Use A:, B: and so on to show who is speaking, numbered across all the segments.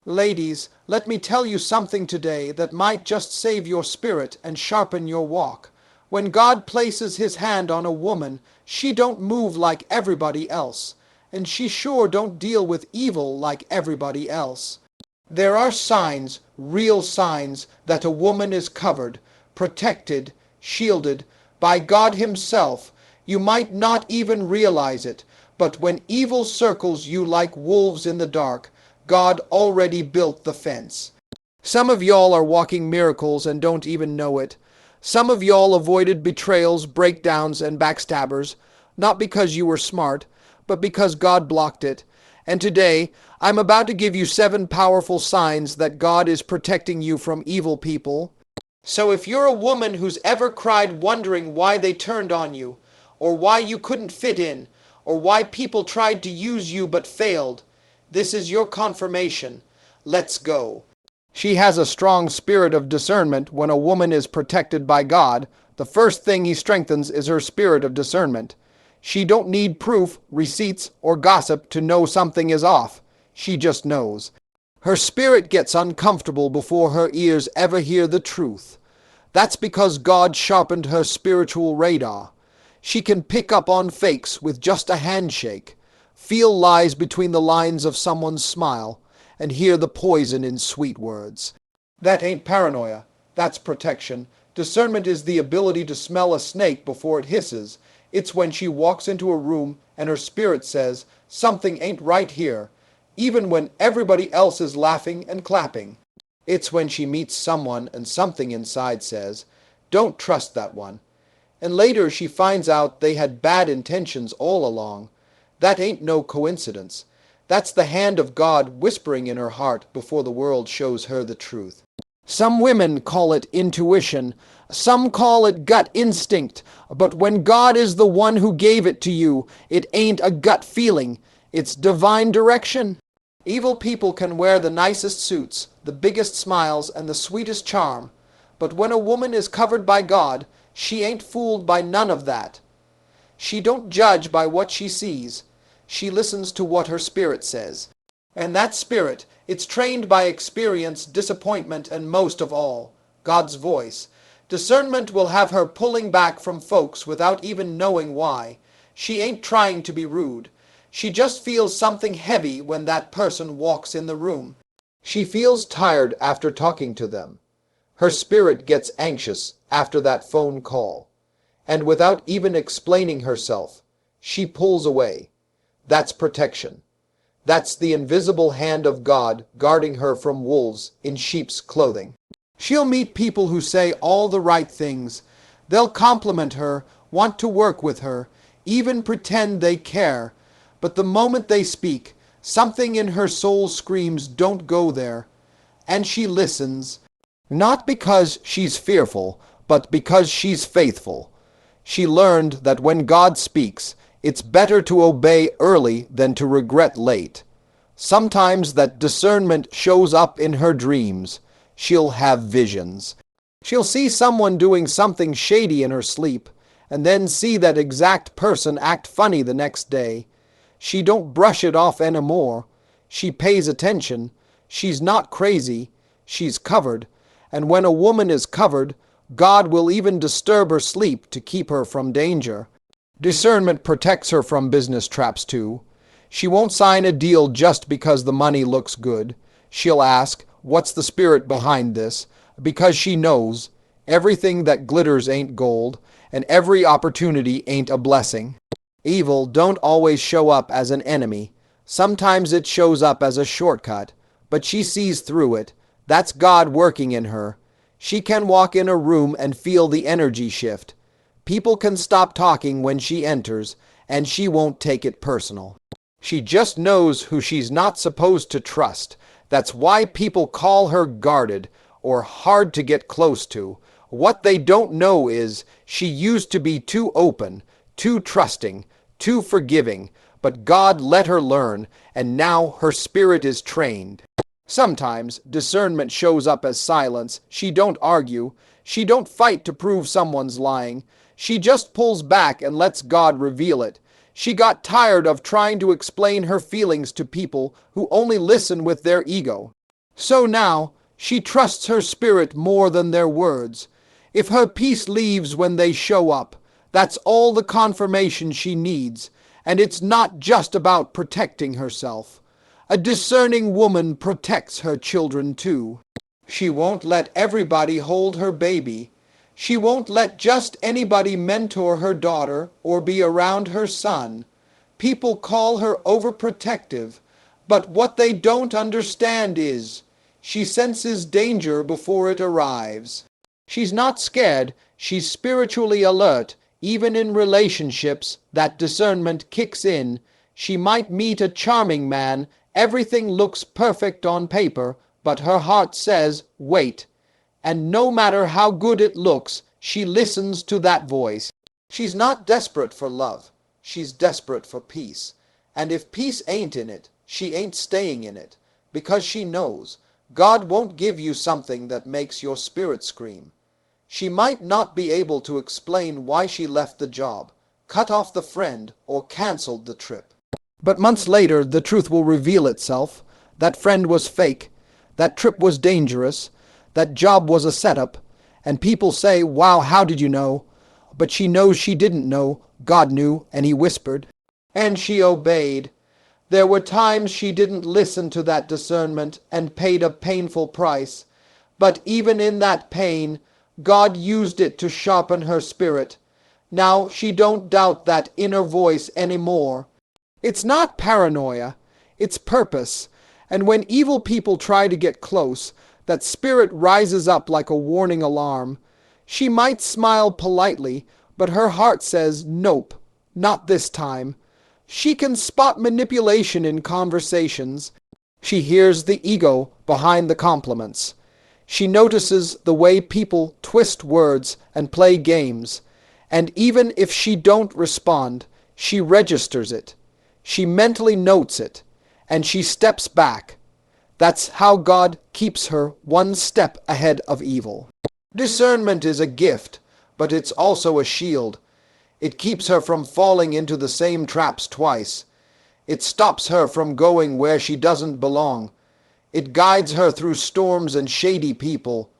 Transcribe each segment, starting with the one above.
A: Ladies, let me tell you something today that might just save your spirit and sharpen your walk. When God places his hand on a woman, she don't move like everybody else, and she sure don't deal with evil like everybody else. There are signs, real signs, that a woman is covered, protected, shielded by God himself. You might not even realize it, but when evil circles you like wolves in the dark, God already built the fence. Some of y'all are walking miracles and don't even know it. Some of y'all avoided betrayals, breakdowns, and backstabbers, not because you were smart, but because God blocked it. And today, I'm about to give you 7 powerful signs that God is protecting you from evil people. So if you're a woman who's ever cried wondering why they turned on you, or why you couldn't fit in, or why people tried to use you but failed, this is your confirmation. Let's go. She has a strong spirit of discernment. When a woman is protected by God, the first thing he strengthens is her spirit of discernment. She don't need proof, receipts, or gossip to know something is off. She just knows. Her spirit gets uncomfortable before her ears ever hear the truth. That's because God sharpened her spiritual radar. She can pick up on fakes with just a handshake, feel lies between the lines of someone's smile, and hear the poison in sweet words. That ain't paranoia. That's protection. Discernment is the ability to smell a snake before it hisses. It's when she walks into a room and her spirit says, something ain't right here, even when everybody else is laughing and clapping. It's when she meets someone and something inside says, don't trust that one. And later she finds out they had bad intentions all along. That ain't no coincidence. That's the hand of God whispering in her heart before the world shows her the truth. Some women call it intuition. Some call it gut instinct. But when God is the one who gave it to you, it ain't a gut feeling. It's divine direction. Evil people can wear the nicest suits, the biggest smiles, and the sweetest charm. But when a woman is covered by God, she ain't fooled by none of that. She don't judge by what she sees. She listens to what her spirit says. And that spirit, it's trained by experience, disappointment, and most of all, God's voice. Discernment will have her pulling back from folks without even knowing why. She ain't trying to be rude. She just feels something heavy when that person walks in the room. She feels tired after talking to them. Her spirit gets anxious after that phone call. And without even explaining herself, she pulls away. That's protection. That's the invisible hand of God guarding her from wolves in sheep's clothing. She'll meet people who say all the right things. They'll compliment her, want to work with her, even pretend they care. But the moment they speak, something in her soul screams, don't go there. And she listens, not because she's fearful, but because she's faithful. She learned that when God speaks, it's better to obey early than to regret late. Sometimes that discernment shows up in her dreams. She'll have visions. She'll see someone doing something shady in her sleep, and then see that exact person act funny the next day. She don't brush it off anymore. She pays attention. She's not crazy. She's covered. And when a woman is covered, God will even disturb her sleep to keep her from danger. Discernment protects her from business traps too. She won't sign a deal just because the money looks good. She'll ask, what's the spirit behind this? Because she knows everything that glitters ain't gold, and every opportunity ain't a blessing. Evil don't always show up as an enemy. Sometimes it shows up as a shortcut, but she sees through it. That's God working in her. She can walk in a room and feel the energy shift. People can stop talking when she enters, and she won't take it personal. She just knows who she's not supposed to trust. That's why people call her guarded or hard to get close to. What they don't know is she used to be too open, too trusting, too forgiving, but God let her learn, and now her spirit is trained. Sometimes discernment shows up as silence. She don't argue. She don't fight to prove someone's lying. She just pulls back and lets God reveal it. She got tired of trying to explain her feelings to people who only listen with their ego. So now, she trusts her spirit more than their words. If her peace leaves when they show up, that's all the confirmation she needs, and it's not just about protecting herself. A discerning woman protects her children too. She won't let everybody hold her baby. She won't let just anybody mentor her daughter or be around her son. People call her overprotective, but what they don't understand is she senses danger before it arrives. She's not scared, she's spiritually alert. Even in relationships, that discernment kicks in. She might meet a charming man, everything looks perfect on paper, but her heart says, wait. And no matter how good it looks, she listens to that voice. She's not desperate for love. She's desperate for peace. And if peace ain't in it, she ain't staying in it. Because she knows God won't give you something that makes your spirit scream. She might not be able to explain why she left the job, cut off the friend, or canceled the trip. But months later, the truth will reveal itself. That friend was fake. That trip was dangerous. That job was a setup. And people say, wow, how did you know? But she knows she didn't know. God knew, and he whispered. And she obeyed. There were times she didn't listen to that discernment and paid a painful price. But even in that pain, God used it to sharpen her spirit. Now she don't doubt that inner voice anymore. It's not paranoia, it's purpose. And when evil people try to get close, that spirit rises up like a warning alarm. She might smile politely, but her heart says, nope, not this time. She can spot manipulation in conversations. She hears the ego behind the compliments. She notices the way people twist words and play games. And even if she don't respond, she registers it. She mentally notes it. And she steps back. That's how God keeps her one step ahead of evil. Discernment is a gift, but it's also a shield. It keeps her from falling into the same traps twice. It stops her from going where she doesn't belong. It guides her through storms and shady people.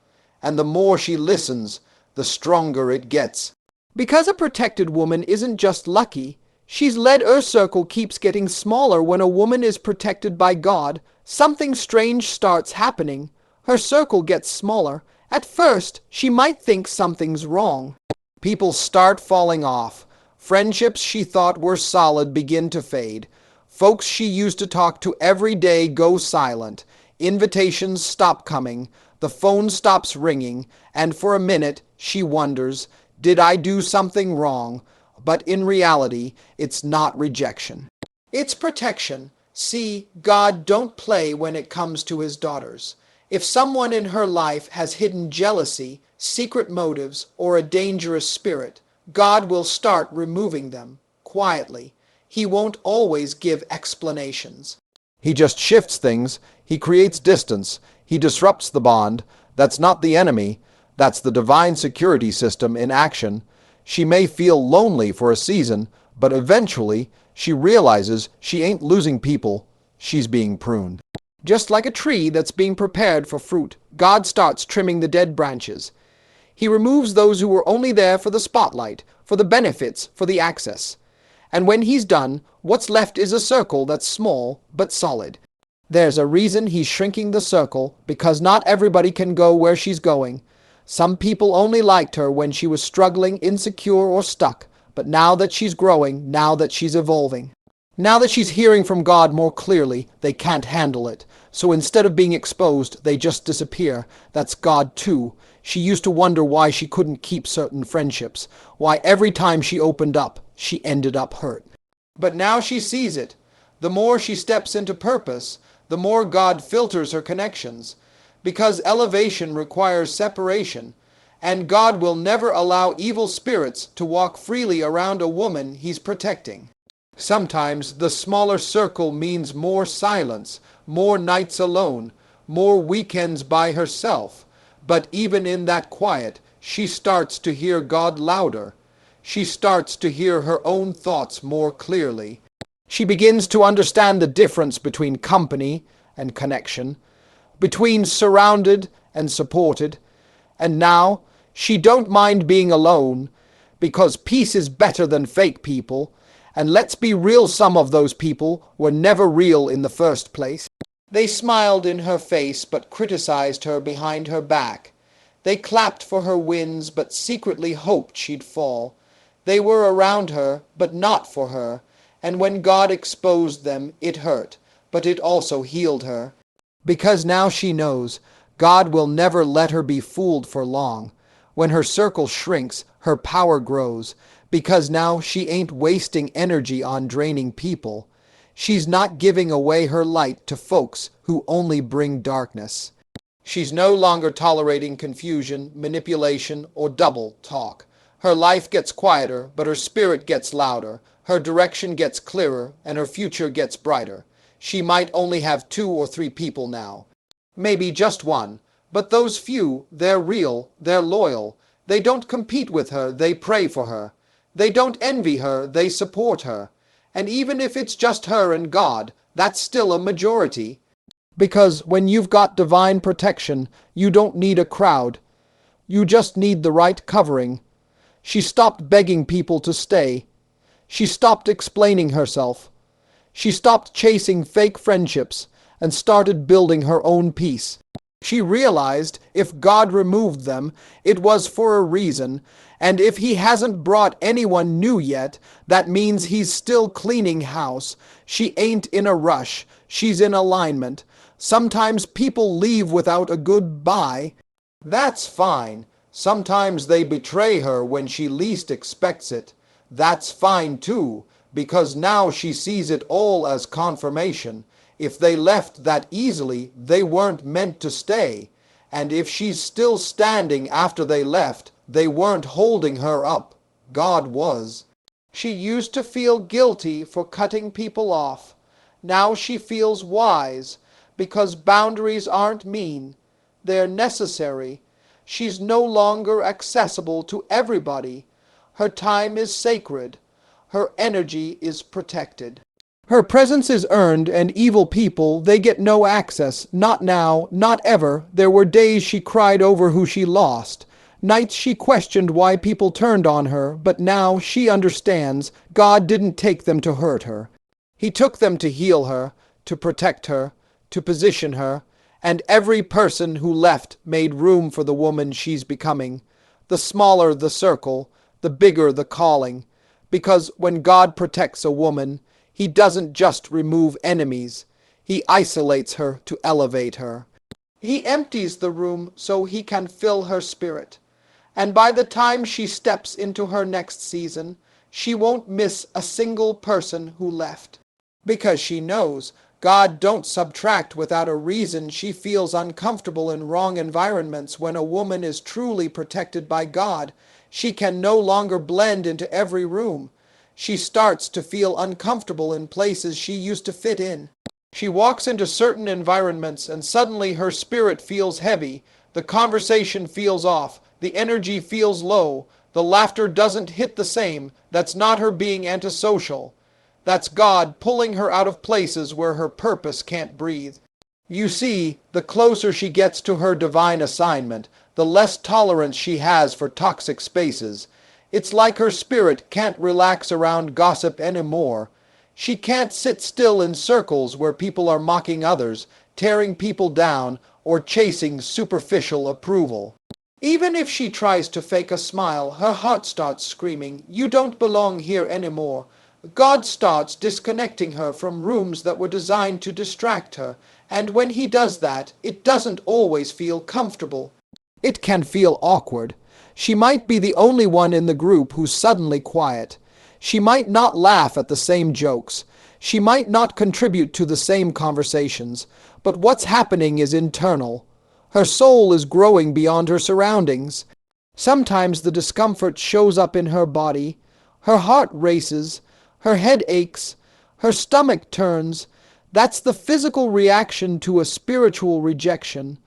A: And the more she listens, the stronger it gets. Because a protected woman isn't just lucky. She's led her circle keeps getting smaller. When a woman is protected by God, something strange starts happening. Her circle gets smaller. At first, she might think something's wrong. People start falling off. Friendships she thought were solid begin to fade. Folks she used to talk to every day go silent. Invitations stop coming. The phone stops ringing. And for a minute, she wonders, did I do something wrong? But in reality, it's not rejection. It's protection. See, God don't play when it comes to his daughters. If someone in her life has hidden jealousy, secret motives, or a dangerous spirit, God will start removing them, quietly. He won't always give explanations. He just shifts things. He creates distance. He disrupts the bond. That's not the enemy. That's the divine security system in action. She may feel lonely for a season, but eventually she realizes she ain't losing people. She's being pruned. Just like a tree that's being prepared for fruit, God starts trimming the dead branches. He removes those who were only there for the spotlight, for the benefits, for the access. And when he's done, what's left is a circle that's small but solid. There's a reason he's shrinking the circle, because not everybody can go where she's going. Some people only liked her when she was struggling, insecure, or stuck. But now that she's growing, now that she's evolving, now that she's hearing from God more clearly, they can't handle it. So instead of being exposed, they just disappear. That's God too. She used to wonder why she couldn't keep certain friendships, why every time she opened up, she ended up hurt. But now she sees it. The more she steps into purpose, the more God filters her connections. Because elevation requires separation, and God will never allow evil spirits to walk freely around a woman he's protecting. Sometimes the smaller circle means more silence, more nights alone, more weekends by herself. But even in that quiet, she starts to hear God louder. She starts to hear her own thoughts more clearly. She begins to understand the difference between company and connection. between surrounded and supported. And now she don't mind being alone, because peace is better than fake people. And let's be real, some of those people were never real in the first place. They smiled in her face but criticized her behind her back. They clapped for her wins but secretly hoped she'd fall. They were around her but not for her, and when God exposed them it hurt, but it also healed her. Because now she knows God will never let her be fooled for long. When her circle shrinks, her power grows, because now she ain't wasting energy on draining people. She's not giving away her light to folks who only bring darkness. She's no longer tolerating confusion, manipulation, or double talk. Her life gets quieter, but her spirit gets louder. Her direction gets clearer, and her future gets brighter. She might only have 2 or 3 people now. Maybe just one. But those few, they're real, they're loyal. They don't compete with her, they pray for her. They don't envy her, they support her. And even if it's just her and God, that's still a majority. Because when you've got divine protection, you don't need a crowd. You just need the right covering. She stopped begging people to stay. She stopped explaining herself. She stopped chasing fake friendships and started building her own peace. She realized if God removed them, it was for a reason, and if he hasn't brought anyone new yet, that means he's still cleaning house. She ain't in a rush. She's in alignment. Sometimes people leave without a goodbye. That's fine. Sometimes they betray her when she least expects it. That's fine too, because now she sees it all as confirmation. If they left that easily, they weren't meant to stay. And if she's still standing after they left, they weren't holding her up. God was. She used to feel guilty for cutting people off. Now she feels wise, because boundaries aren't mean. They're necessary. She's no longer accessible to everybody. Her time is sacred. Her energy is protected. Her presence is earned, and evil people, they get no access. Not now, not ever. There were days she cried over who she lost. Nights she questioned why people turned on her, but now she understands God didn't take them to hurt her. He took them to heal her, to protect her, to position her, and every person who left made room for the woman she's becoming. The smaller the circle, the bigger the calling. Because when God protects a woman, he doesn't just remove enemies. He isolates her to elevate her. He empties the room so he can fill her spirit. And by the time she steps into her next season, she won't miss a single person who left. Because she knows God don't subtract without a reason. She feels uncomfortable in wrong environments. When a woman is truly protected by God, she can no longer blend into every room. She starts to feel uncomfortable in places she used to fit in. She walks into certain environments and suddenly her spirit feels heavy. The conversation feels off. The energy feels low. The laughter doesn't hit the same. That's not her being antisocial. That's God pulling her out of places where her purpose can't breathe. You see, the closer she gets to her divine assignment, the less tolerance she has for toxic spaces. It's like her spirit can't relax around gossip anymore. She can't sit still in circles where people are mocking others, tearing people down, or chasing superficial approval. Even if she tries to fake a smile, her heart starts screaming, "You don't belong here anymore." God starts disconnecting her from rooms that were designed to distract her, and when he does that, it doesn't always feel comfortable. It can feel awkward. She might be the only one in the group who's suddenly quiet. She might not laugh at the same jokes. She might not contribute to the same conversations. But what's happening is internal. Her soul is growing beyond her surroundings. Sometimes the discomfort shows up in her body. Her heart races. Her head aches. Her stomach turns. That's the physical reaction to a spiritual rejection.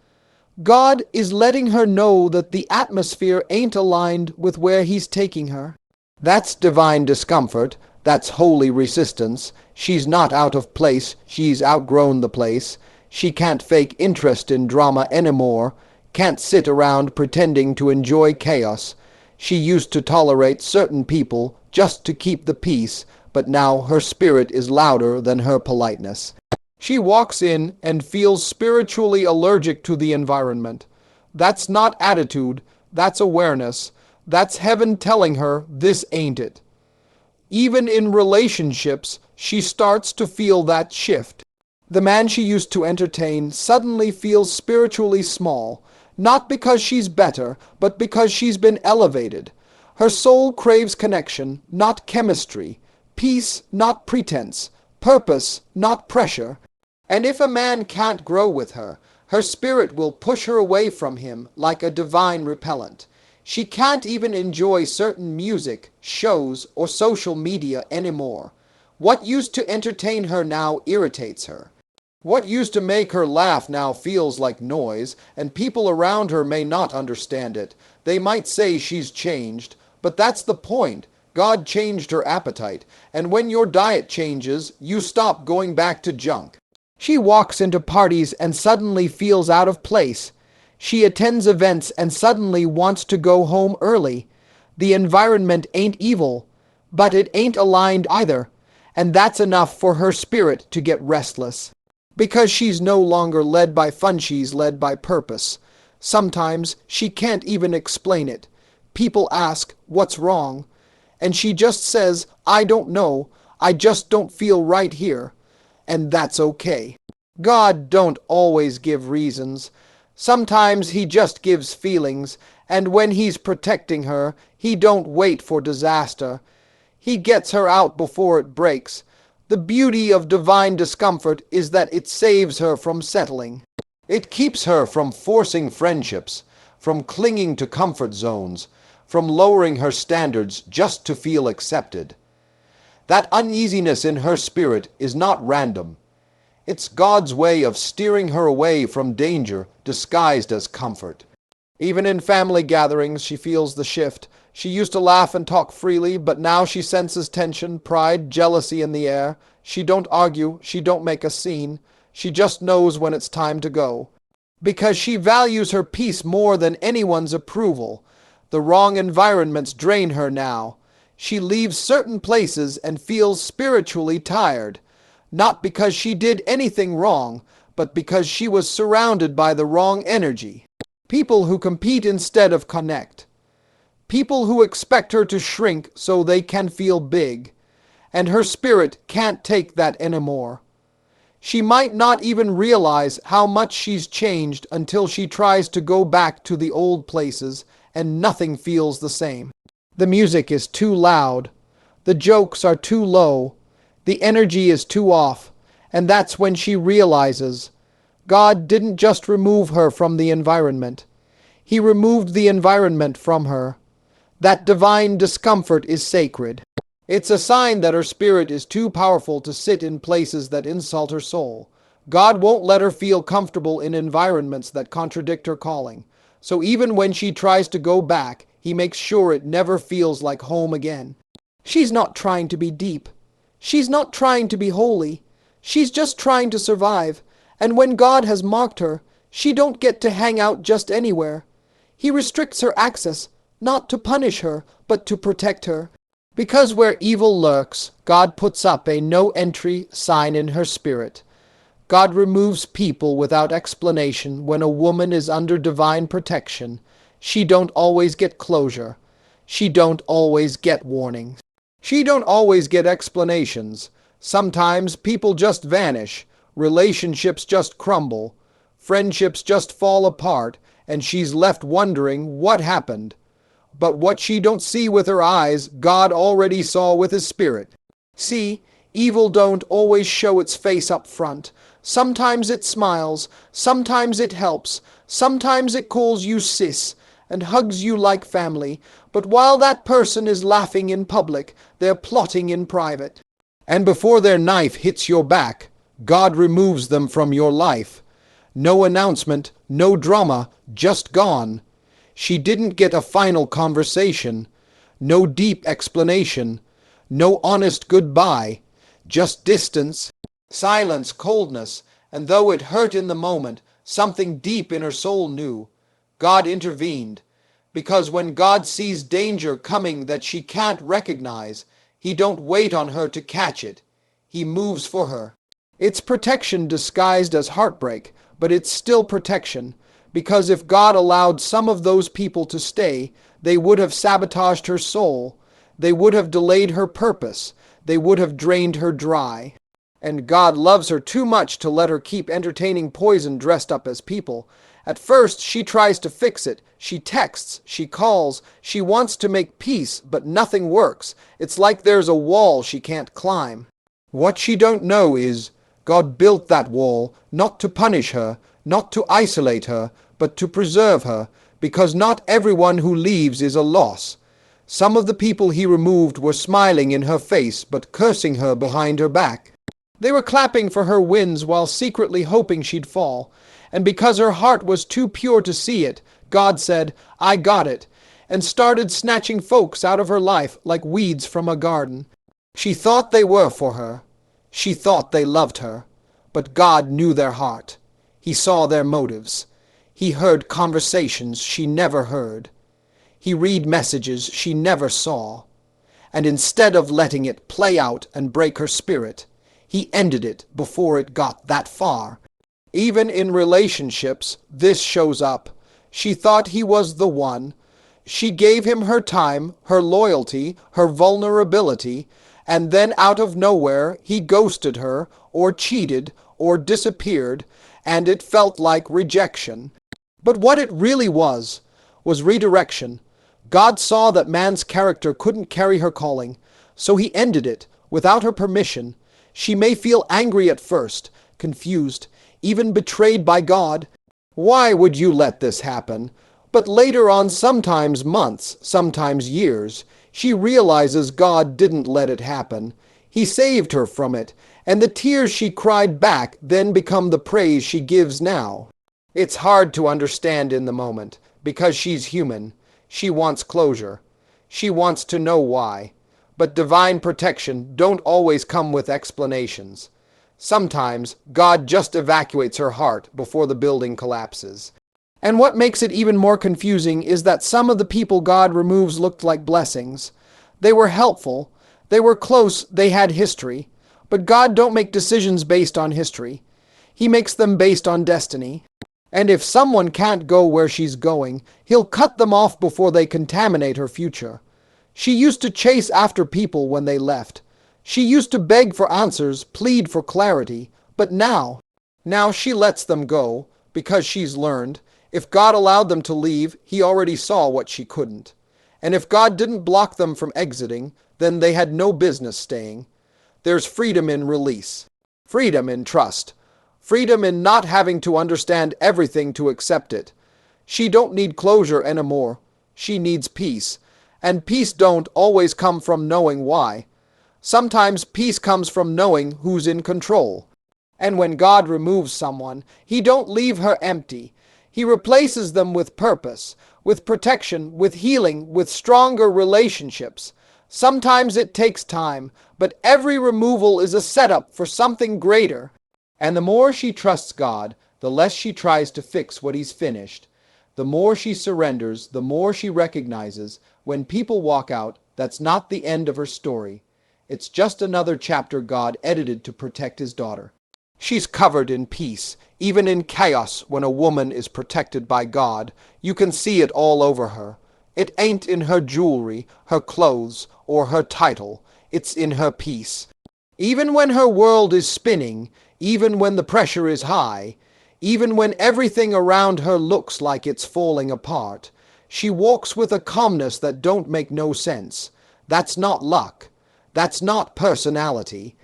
A: God is letting her know that the atmosphere ain't aligned with where he's taking her. That's divine discomfort. That's holy resistance. She's not out of place. She's outgrown the place. She can't fake interest in drama anymore, can't sit around pretending to enjoy chaos. She used to tolerate certain people just to keep the peace, but now her spirit is louder than her politeness. She walks in and feels spiritually allergic to the environment. That's not attitude, that's awareness. That's heaven telling her this ain't it. Even in relationships, she starts to feel that shift. The man she used to entertain suddenly feels spiritually small, not because she's better, but because she's been elevated. Her soul craves connection, not chemistry, peace, not pretense, purpose, not pressure. And if a man can't grow with her, her spirit will push her away from him like a divine repellent. She can't even enjoy certain music, shows, or social media anymore. What used to entertain her now irritates her. What used to make her laugh now feels like noise, and people around her may not understand it. They might say she's changed, but that's the point. God changed her appetite, and when your diet changes, you stop going back to junk. She walks into parties and suddenly feels out of place. She attends events and suddenly wants to go home early. The environment ain't evil, but it ain't aligned either, and that's enough for her spirit to get restless. Because she's no longer led by fun, she's led by purpose. Sometimes she can't even explain it. People ask, "What's wrong?" And she just says, "I don't know. I just don't feel right here." And that's okay. God don't always give reasons. Sometimes he just gives feelings, and when he's protecting her, he don't wait for disaster. He gets her out before it breaks. The beauty of divine discomfort is that it saves her from settling. It keeps her from forcing friendships, from clinging to comfort zones, from lowering her standards just to feel accepted. That uneasiness in her spirit is not random. It's God's way of steering her away from danger disguised as comfort. Even in family gatherings, she feels the shift. She used to laugh and talk freely, but now she senses tension, pride, jealousy in the air. She don't argue, she don't make a scene. She just knows when it's time to go. Because she values her peace more than anyone's approval. The wrong environments drain her now. She leaves certain places and feels spiritually tired. Not because she did anything wrong, but because she was surrounded by the wrong energy. People who compete instead of connect. People who expect her to shrink so they can feel big. And her spirit can't take that anymore. She might not even realize how much she's changed until she tries to go back to the old places and nothing feels the same. The music is too loud. The jokes are too low. The energy is too off. And that's when she realizes God didn't just remove her from the environment. He removed the environment from her. That divine discomfort is sacred. It's a sign that her spirit is too powerful to sit in places that insult her soul. God won't let her feel comfortable in environments that contradict her calling. So even when she tries to go back, he makes sure it never feels like home again. She's not trying to be deep. She's not trying to be holy. She's just trying to survive. And when God has marked her, she don't get to hang out just anywhere. He restricts her access, not to punish her, but to protect her. Because where evil lurks, God puts up a no-entry sign in her spirit. God removes people without explanation when a woman is under divine protection. She don't always get closure. She don't always get warnings. She don't always get explanations. Sometimes people just vanish. Relationships just crumble. Friendships just fall apart, and she's left wondering what happened. But what she don't see with her eyes, God already saw with his spirit. See, evil don't always show its face up front. Sometimes it smiles, sometimes it helps, sometimes it calls you sis, and hugs you like family. But while that person is laughing in public, they're plotting in private. And before their knife hits your back, God removes them from your life. No announcement, no drama, just gone. She didn't get a final conversation, no deep explanation, no honest goodbye, just distance, silence, coldness, And though it hurt in the moment, something deep in her soul knew. God intervened. Because when God sees danger coming that she can't recognize, he don't wait on her to catch it. He moves for her. It's protection disguised as heartbreak, but it's still protection. Because if God allowed some of those people to stay, they would have sabotaged her soul. They would have delayed her purpose. They would have drained her dry. And God loves her too much to let her keep entertaining poison dressed up as people. At first, she tries to fix it. She texts, she calls, she wants to make peace, but nothing works. It's like there's a wall she can't climb. What she don't know is, God built that wall not to punish her, not to isolate her, but to preserve her, because not everyone who leaves is a loss. Some of the people he removed were smiling in her face, but cursing her behind her back. They were clapping for her wins while secretly hoping she'd fall. And because her heart was too pure to see it, God said, I got it, and started snatching folks out of her life like weeds from a garden. She thought they were for her. She thought they loved her. But God knew their heart. He saw their motives. He heard conversations she never heard. He read messages she never saw. And instead of letting it play out and break her spirit, he ended it before it got that far. Even in relationships, this shows up. She thought he was the one. She gave him her time, her loyalty, her vulnerability, and then out of nowhere he ghosted her, or cheated, or disappeared, and it felt like rejection. But what it really was redirection. God saw that man's character couldn't carry her calling, so he ended it without her permission. She may feel angry at first, confused, even betrayed by God. Why would you let this happen? But later on, sometimes months, sometimes years, she realizes God didn't let it happen. He saved her from it, and the tears she cried back then become the praise she gives now. It's hard to understand in the moment, because she's human. She wants closure. She wants to know why. But divine protection don't always come with explanations. Sometimes God just evacuates her heart before the building collapses. And what makes it even more confusing is that some of the people God removes looked like blessings. They were helpful, they were close, they had history. But God don't make decisions based on history. He makes them based on destiny. And if someone can't go where she's going, he'll cut them off before they contaminate her future. She used to chase after people when they left. She used to beg for answers, plead for clarity. But now she lets them go, because she's learned. If God allowed them to leave, he already saw what she couldn't. And if God didn't block them from exiting, then they had no business staying. There's freedom in release. Freedom in trust. Freedom in not having to understand everything to accept it. She don't need closure anymore. She needs peace. And peace don't always come from knowing why. Sometimes peace comes from knowing who's in control. And when God removes someone, he don't leave her empty. He replaces them with purpose, with protection, with healing, with stronger relationships. Sometimes it takes time, but every removal is a setup for something greater. And the more she trusts God, the less she tries to fix what he's finished. The more she surrenders, the more she recognizes, when people walk out, that's not the end of her story. It's just another chapter God edited to protect his daughter. She's covered in peace, even in chaos. When a woman is protected by God, you can see it all over her. It ain't in her jewelry, her clothes, or her title. It's in her peace. Even when her world is spinning, even when the pressure is high, even when everything around her looks like it's falling apart, she walks with a calmness that don't make no sense. That's not luck. That's not personality.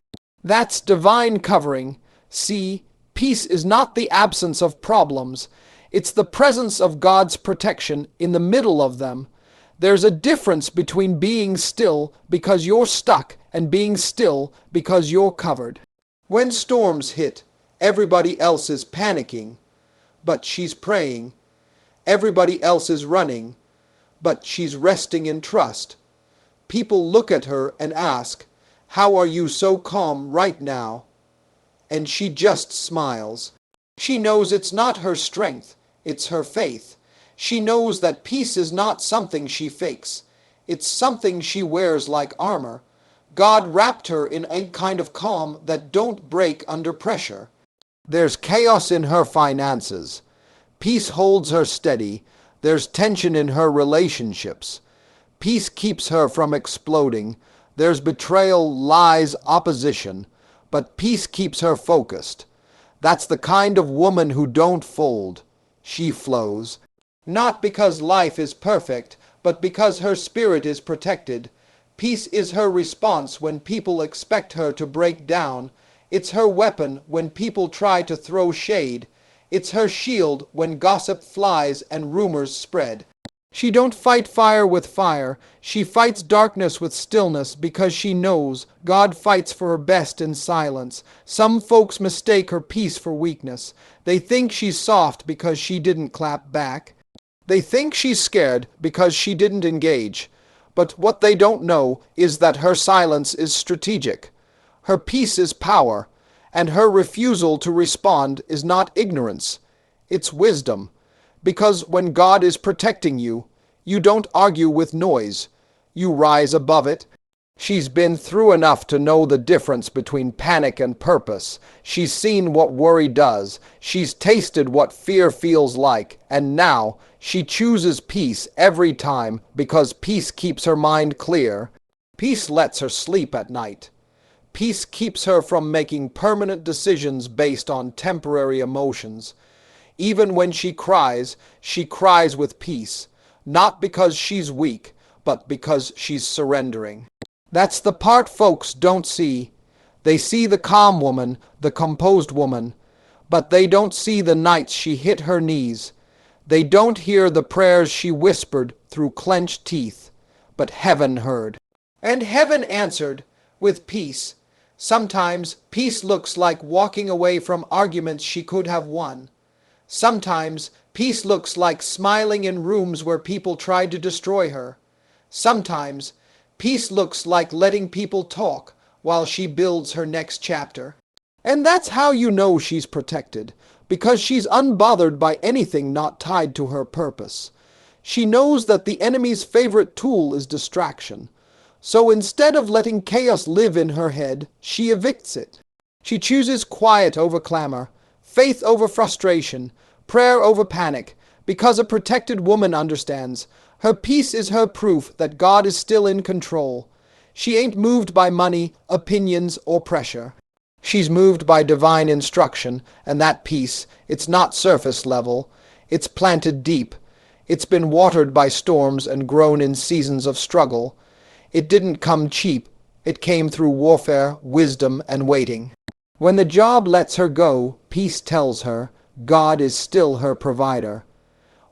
A: That's divine covering. See, peace is not the absence of problems. It's the presence of God's protection in the middle of them. There's a difference between being still because you're stuck and being still because you're covered. When storms hit, everybody else is panicking, but she's praying. Everybody else is running, but she's resting in trust. People look at her and ask, "How are you so calm right now?" and she just smiles. She knows it's not her strength, it's her faith. She knows that peace is not something she fakes. It's something she wears like armor. God wrapped her in a kind of calm that don't break under pressure. There's chaos in her finances. Peace holds her steady. There's tension in her relationships. Peace keeps her from exploding. There's betrayal, lies, opposition. But peace keeps her focused. That's the kind of woman who don't fold. She flows. Not because life is perfect, but because her spirit is protected. Peace is her response when people expect her to break down. It's her weapon when people try to throw shade. It's her shield when gossip flies and rumors spread. She don't fight fire with fire. She fights darkness with stillness because she knows God fights for her best in silence. Some folks mistake her peace for weakness. They think she's soft because she didn't clap back. They think she's scared because she didn't engage. But what they don't know is that her silence is strategic. Her peace is power, and her refusal to respond is not ignorance. It's wisdom. Because when God is protecting you, you don't argue with noise. You rise above it. She's been through enough to know the difference between panic and purpose. She's seen what worry does. She's tasted what fear feels like. And now she chooses peace every time because peace keeps her mind clear. Peace lets her sleep at night. Peace keeps her from making permanent decisions based on temporary emotions. Even when she cries with peace, not because she's weak, but because she's surrendering. That's the part folks don't see. They see the calm woman, the composed woman, but they don't see the nights she hit her knees. They don't hear the prayers she whispered through clenched teeth, but heaven heard. And heaven answered with peace. Sometimes peace looks like walking away from arguments she could have won. Sometimes peace looks like smiling in rooms where people tried to destroy her. Sometimes peace looks like letting people talk while she builds her next chapter. And that's how you know she's protected, because she's unbothered by anything not tied to her purpose. She knows that the enemy's favorite tool is distraction. So instead of letting chaos live in her head, she evicts it. She chooses quiet over clamor, faith over frustration, prayer over panic, because a protected woman understands. Her peace is her proof that God is still in control. She ain't moved by money, opinions, or pressure. She's moved by divine instruction, and that peace, it's not surface level. It's planted deep. It's been watered by storms and grown in seasons of struggle. It didn't come cheap. It came through warfare, wisdom, and waiting. When the job lets her go, peace tells her God is still her provider.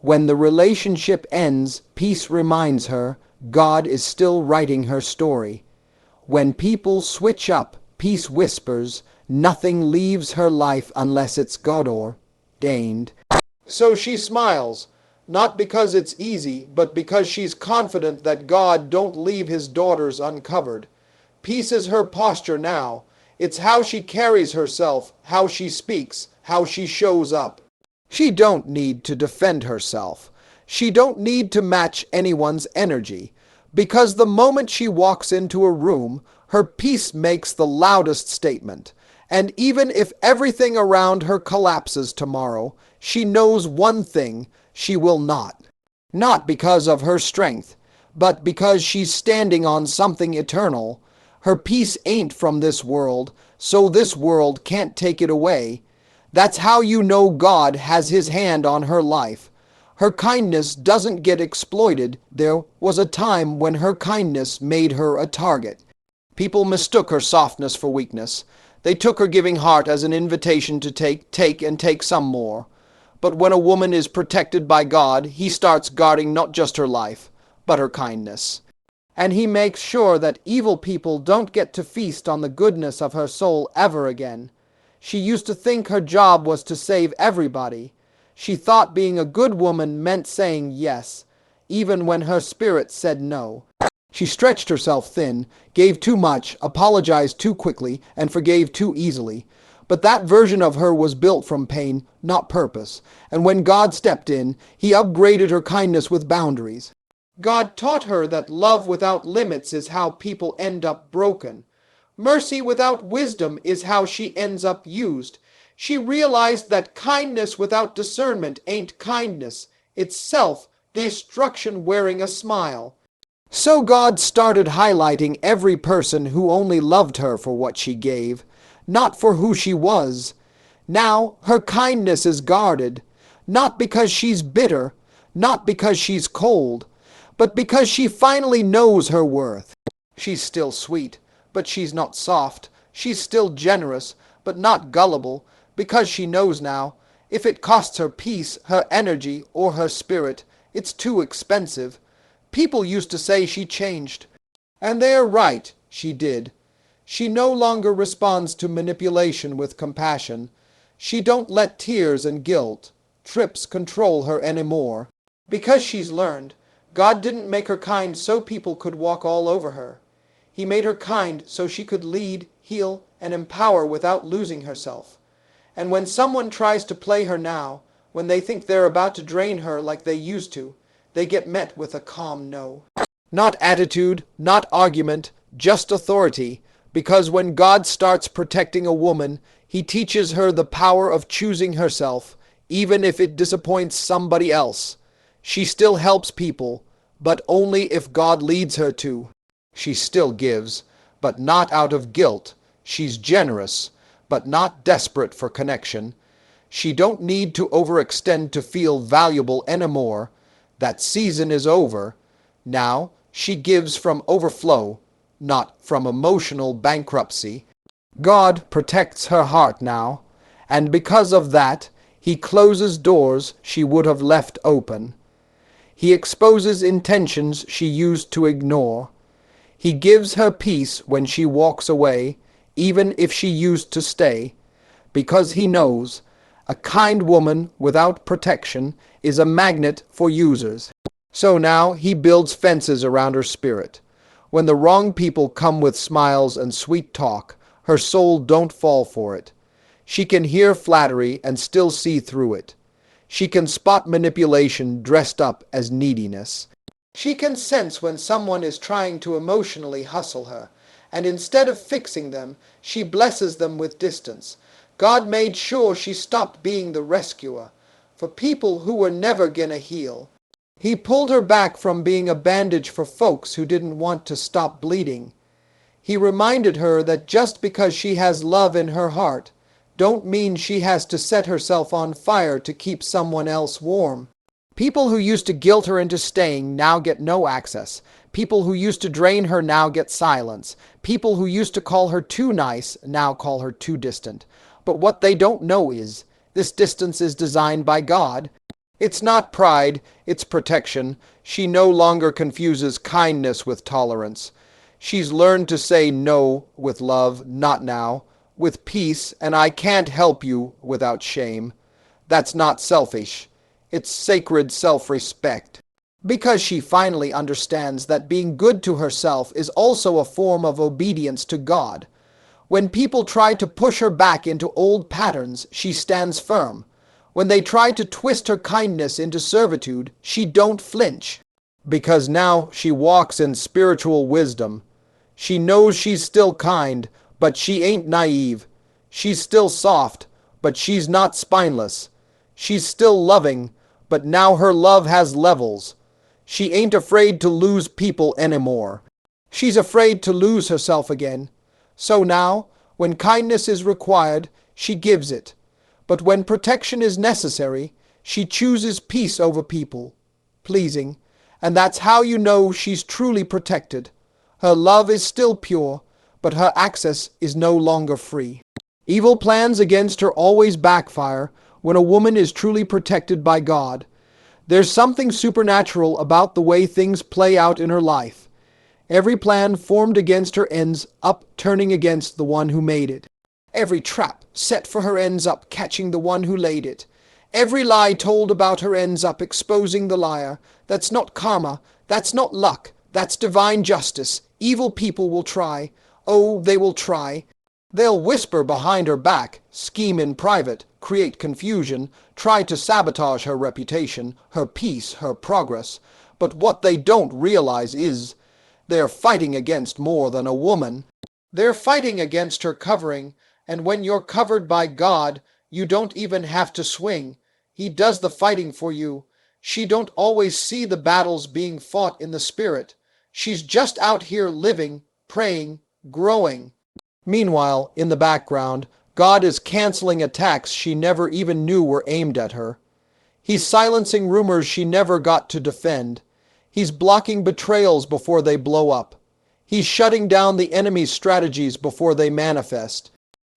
A: When the relationship ends, peace reminds her God is still writing her story. When people switch up, peace whispers nothing leaves her life unless it's God ordained. So she smiles. Not because it's easy, but because she's confident that God don't leave his daughters uncovered. Peace is her posture now. It's how she carries herself, how she speaks, how she shows up. She don't need to defend herself. She don't need to match anyone's energy. Because the moment she walks into a room, her peace makes the loudest statement. And even if everything around her collapses tomorrow, she knows one thing: she will not. Not because of her strength, but because she's standing on something eternal. Her peace ain't from this world, so this world can't take it away. That's how you know God has his hand on her life. Her kindness doesn't get exploited. There was a time when her kindness made her a target. People mistook her softness for weakness. They took her giving heart as an invitation to take some more. But when a woman is protected by God, he starts guarding not just her life, but her kindness. And he makes sure that evil people don't get to feast on the goodness of her soul ever again. She used to think her job was to save everybody. She thought being a good woman meant saying yes, even when her spirit said no. She stretched herself thin, gave too much, apologized too quickly, and forgave too easily. But that version of her was built from pain, not purpose. And when God stepped in, he upgraded her kindness with boundaries. God taught her that love without limits is how people end up broken. Mercy without wisdom is how she ends up used. She realized that kindness without discernment ain't kindness. It's self-destruction wearing a smile. So God started highlighting every person who only loved her for what she gave, not for who she was. Now her kindness is guarded, not because she's bitter, not because she's cold, but because she finally knows her worth. She's still sweet, but she's not soft. She's still generous, but not gullible, because she knows now, if it costs her peace, her energy, or her spirit, it's too expensive. People used to say she changed. And they're right, she did. She no longer responds to manipulation with compassion. She don't let tears and guilt, trips control her anymore. Because she's learned, God didn't make her kind so people could walk all over her. He made her kind so she could lead, heal, and empower without losing herself. And when someone tries to play her now, when they think they're about to drain her like they used to, they get met with a calm no. Not attitude, not argument, just authority, because when God starts protecting a woman, he teaches her the power of choosing herself, even if it disappoints somebody else. She still helps people, but only if God leads her to. She still gives, but not out of guilt. She's generous, but not desperate for connection. She don't need to overextend to feel valuable anymore. That season is over. Now she gives from overflow, not from emotional bankruptcy. God protects her heart now, and because of that, he closes doors she would have left open. He exposes intentions she used to ignore. He gives her peace when she walks away, even if she used to stay, because he knows a kind woman without protection is a magnet for users. So now he builds fences around her spirit. When the wrong people come with smiles and sweet talk, her soul don't fall for it. She can hear flattery and still see through it. She can spot manipulation dressed up as neediness. She can sense when someone is trying to emotionally hustle her, and instead of fixing them, she blesses them with distance. God made sure she stopped being the rescuer for people who were never gonna heal. He pulled her back from being a bandage for folks who didn't want to stop bleeding. He reminded her that just because she has love in her heart, don't mean she has to set herself on fire to keep someone else warm. People who used to guilt her into staying now get no access. People who used to drain her now get silence. People who used to call her too nice now call her too distant. But what they don't know is, this distance is designed by God. It's not pride, it's protection. She no longer confuses kindness with tolerance. She's learned to say no with love, not now, with peace, and I can't help you without shame. That's not selfish. It's sacred self-respect. Because she finally understands that being good to herself is also a form of obedience to God. When people try to push her back into old patterns, she stands firm. When they try to twist her kindness into servitude, she don't flinch. Because now she walks in spiritual wisdom. She knows she's still kind, but she ain't naive. She's still soft, but she's not spineless. She's still loving, but now her love has levels. She ain't afraid to lose people anymore. She's afraid to lose herself again. So now, when kindness is required, she gives it. But when protection is necessary, she chooses peace over people, pleasing. And that's how you know she's truly protected. Her love is still pure, but her access is no longer free. Evil plans against her always backfire when a woman is truly protected by God. There's something supernatural about the way things play out in her life. Every plan formed against her ends up turning against the one who made it. Every trap set for her ends up catching the one who laid it. Every lie told about her ends up exposing the liar. That's not karma, that's not luck, that's divine justice. Evil people will try. Oh, they will try. They'll whisper behind her back, scheme in private, create confusion, try to sabotage her reputation, her peace, her progress. But what they don't realize is they're fighting against more than a woman. They're fighting against her covering, and when you're covered by God, you don't even have to swing. He does the fighting for you. She don't always see the battles being fought in the spirit. She's just out here living, praying, growing. Meanwhile, in the background, God is canceling attacks she never even knew were aimed at her. He's silencing rumors she never got to defend. He's blocking betrayals before they blow up. He's shutting down the enemy's strategies before they manifest.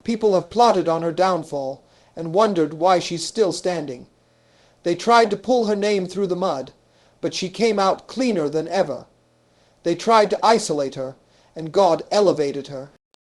A: People have plotted on her downfall and wondered why she's still standing. They tried to pull her name through the mud, but she came out cleaner than ever. They tried to isolate her, and God elevated her.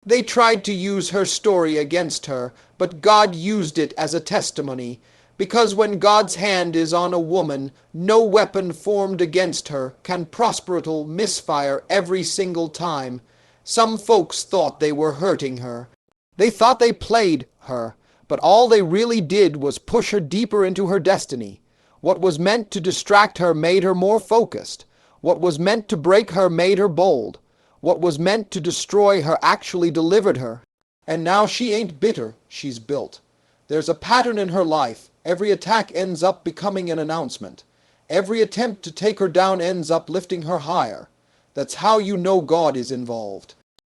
A: They tried to use her story against her, but God used it as a testimony, because when God's hand is on a woman, no weapon formed against her can prosper. It'll misfire every single time. Some folks thought they were hurting her. They thought they played her, but all they really did was push her deeper into her destiny. What was meant to distract her made her more focused. What was meant to break her made her bold. What was meant to destroy her actually delivered her. And now she ain't bitter, she's built. There's a pattern in her life. Every attack ends up becoming an announcement. Every attempt to take her down ends up lifting her higher. That's how you know God is involved.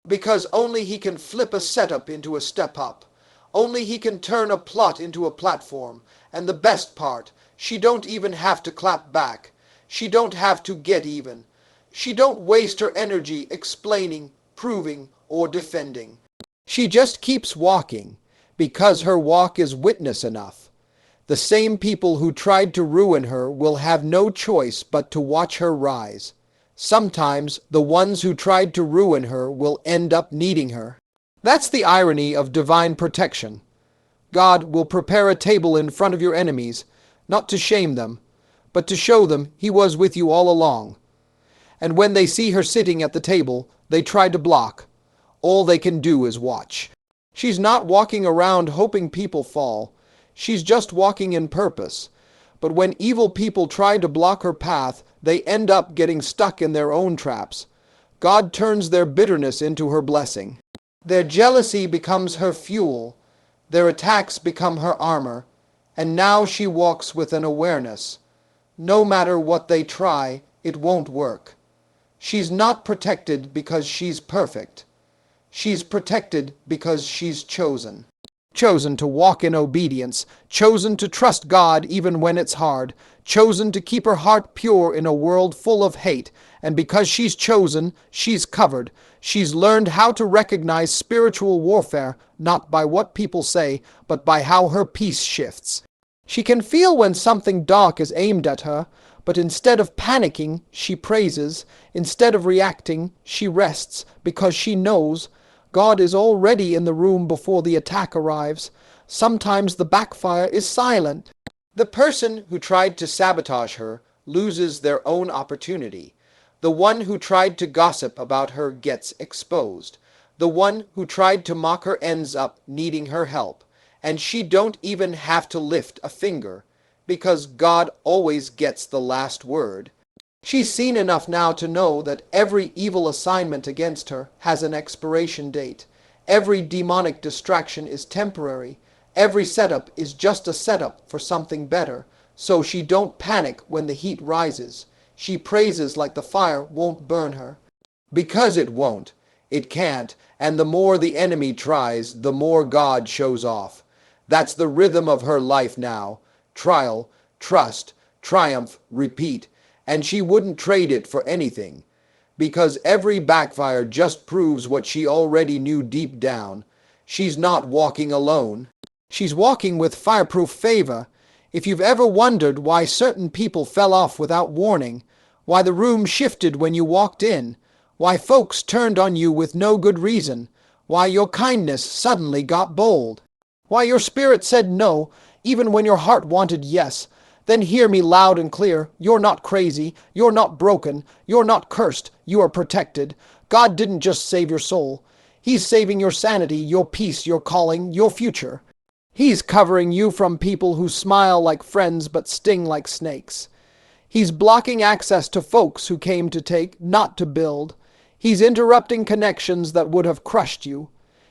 A: Because only He can flip a setup into a step up. Only He can turn a plot into a platform. And the best part, she don't even have to clap back. She don't have to get even. She don't waste her energy explaining, proving, or defending. She just keeps walking, because her walk is witness enough. The same people who tried to ruin her will have no choice but to watch her rise. Sometimes the ones who tried to ruin her will end up needing her. That's the irony of divine protection. God will prepare a table in front of your enemies, not to shame them, but to show them He was with you all along. And when they see her sitting at the table, they try to block. All they can do is watch. She's not walking around hoping people fall. She's just walking in purpose. But when evil people try to block her path, they end up getting stuck in their own traps. God turns their bitterness into her blessing. Their jealousy becomes her fuel. Their attacks become her armor. And now she walks with an awareness. No matter what they try, it won't work. She's not protected because she's perfect. She's protected because she's chosen. Chosen to walk in obedience, chosen to trust God even when it's hard, chosen to keep her heart pure in a world full of hate, and because she's chosen, she's covered. She's learned how to recognize spiritual warfare, not by what people say, but by how her peace shifts. She can feel when something dark is aimed at her, but instead of panicking, she praises. Instead of reacting, she rests, because she knows God is already in the room before the attack arrives. Sometimes the backfire is silent. The person who tried to sabotage her loses their own opportunity. The one who tried to gossip about her gets exposed. The one who tried to mock her ends up needing her help. And she don't even have to lift a finger, because God always gets the last word. She's seen enough now to know that every evil assignment against her has an expiration date. Every demonic distraction is temporary. Every setup is just a setup for something better. So she don't panic when the heat rises. She praises like the fire won't burn her. Because it won't. It can't. And the more the enemy tries, the more God shows off. That's the rhythm of her life now. Trial, trust, triumph, repeat. And she wouldn't trade it for anything, because every backfire just proves what she already knew deep down. She's not walking alone. She's walking with fireproof favor. If you've ever wondered why certain people fell off without warning, why the room shifted when you walked in, why folks turned on you with no good reason, why your kindness suddenly got bold, why your spirit said no, even when your heart wanted yes, then hear me loud and clear. You're not crazy. You're not broken. You're not cursed. You are protected. God didn't just save your soul. He's saving your sanity, your peace, your calling, your future. He's covering you from people who smile like friends but sting like snakes. He's blocking access to folks who came to take, not to build. He's interrupting connections that would have crushed you.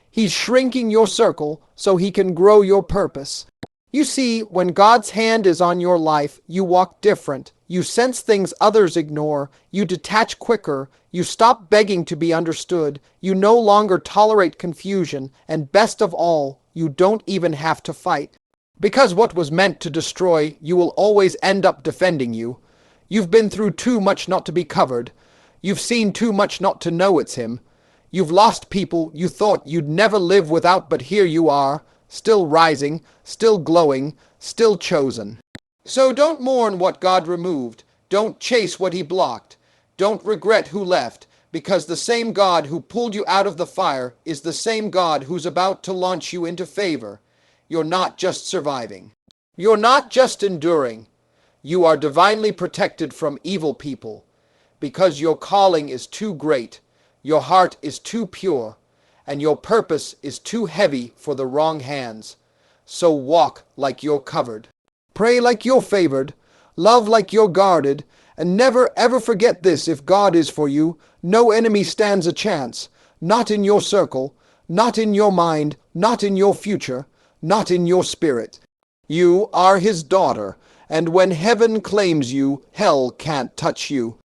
A: He's shrinking your circle so he can grow your purpose. You see, when God's hand is on your life, you walk different. You sense things others ignore. You detach quicker. You stop begging to be understood. You no longer tolerate confusion. And best of all, you don't even have to fight. Because what was meant to destroy, you will always end up defending you. You've been through too much not to be covered. You've seen too much not to know it's him. You've lost people you thought you'd never live without, but here you are, still rising, still glowing, still chosen. So don't mourn what God removed. Don't chase what he blocked. Don't regret who left, because the same God who pulled you out of the fire is the same God who's about to launch you into favor. You're not just surviving. You're not just enduring. You are divinely protected from evil people, because your calling is too great, your heart is too pure, and your purpose is too heavy for the wrong hands. So walk like you're covered. Pray like you're favored. Love like you're guarded. And never ever forget this: if God is for you, no enemy stands a chance. Not in your circle, not in your mind, not in your future, not in your spirit. You are his daughter, and when heaven claims you, hell can't touch you.